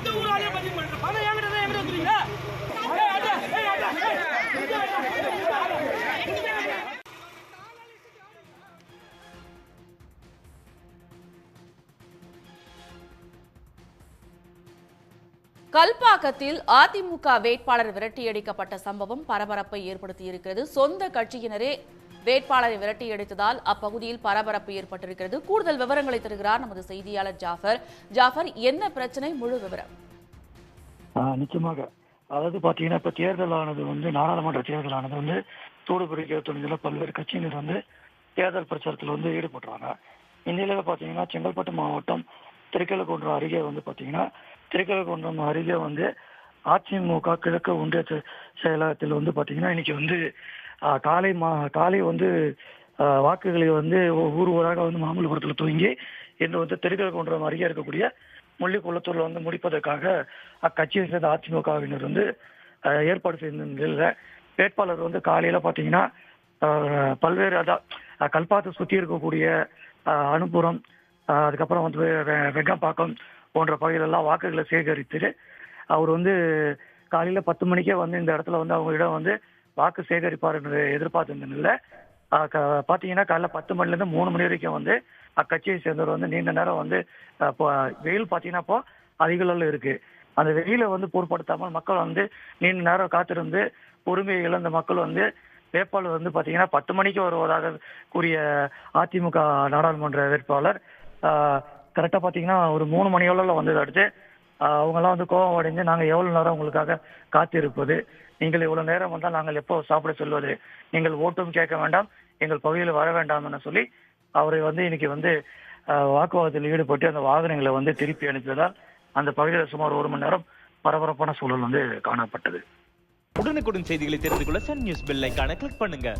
எந்த ஊராலே பதிவு பண்ற பணம் என்கிட்ட தான் எங்க வந்துறீங்க? கல்பாக்கத்தில் அதிமுக வேட்பாளர் விரட்டியடிக்கப்பட்ட சம்பவம் பரபரப்பை ஏற்படுத்தியிருக்கிறது. சொந்த கட்சியினரே வேட்பாளரை விரட்டியடித்ததால் அப்பகுதியில் பரபரப்பு ஏற்பட்டிருக்கிறது. கூடுதல் விவரங்களை தருகிறார் நமது செய்தியாளர் ஜாஃபர். ஜாஃபர், என்ன பிரச்சனை, முழு விவரம்? நிச்சயமாக, அதாவது பாத்தீங்கன்னா இப்ப தேர்தலானது நாடாளுமன்ற தேர்தலானது சூடு பிடிக்கிற துணில பல்வேறு கட்சியினர் தேர்தல் பிரச்சாரத்தில் ஈடுபடுறாங்க. இந்நிலையில பாத்தீங்கன்னா செங்கல்பட்டு மாவட்டம் திருக்கழுக்குன்றம் அருகே பாத்தீங்கன்னா திருக்கழுக்குன்றம் அருகே அதிமுக கிழக்கு ஒன்றிய செயலகத்தில் பாத்தீங்கன்னா இன்னைக்கு காலை வாக்குகளை ஊர் ஊராக மாமல்லபுரத்தில் துவங்கி இன்று திருக்கழுக்குன்றம் அருகே இருக்கக்கூடிய முள்ளிக்குளத்தூர்ல முடிப்பதற்காக அக்கட்சியை சேர்ந்த அதிமுகவினர் ஏற்பாடு செய்த நிலையில வேட்பாளர் காலையில பாத்தீங்கன்னா பல்வேறு கல்பாத்தை சுத்தி இருக்கக்கூடிய அனுப்புறம், அதுக்கப்புறம் வெங்கப்பாக்கம் போன்ற பகுதிகளெல்லாம் வாக்குகளை சேகரித்து அவர் காலையில 10 மணிக்கே இந்த இடத்துல அவங்களிடம் வாக்கு சேகரிப்பார் என்று எதிர்பார்த்திருந்ததில்ல. பாத்தீங்கன்னா காலைல 10 மணில இருந்து 3 மணி வரைக்கும் அக்கட்சியை சேர்ந்தவர் நீண்ட நேரம் வெயில் பாத்தீங்கன்னா இப்போ அதிக அளவில் இருக்கு. அந்த வெயில பொருட்படுத்தாமல் மக்கள் நீண்ட நேரம் காத்திருந்து பொறுமையை இழந்த மக்கள் வேட்பாளர் பாத்தீங்கன்னா 10 மணிக்கு வருவதாக கூறிய அதிமுக நாடாளுமன்ற வேட்பாளர் கரெக்டா பாத்தீங்கன்னா ஒரு 3 மணி அளவுல அடுத்து அவங்க எல்லாம் கோபம் அடைந்து, நாங்க எவ்வளவு நேரம் உங்களுக்காக காத்திருப்பது, நீங்கள் இவ்வளவு நேரம் வந்தால் நாங்கள் எப்போ சாப்பிட சொல்வது, நீங்கள் ஓட்டும் கேட்க வேண்டாம், எங்கள் பகுதியில் வர வேண்டாம் என சொல்லி அவரை இன்னைக்கு வாக்குவாதத்தில் ஈடுபட்டு அந்த வாகனங்களை திருப்பி அனுப்பியதால் அந்த பகுதியில் சுமார் 1 மணி நேரம் பரபரப்பான சூழல் காணப்பட்டது. உடனுக்குடன் செய்திகளை தெரிந்து கொள்ள சன் நியூஸ் பெல் ஐகானை கிளிக் பண்ணுங்க.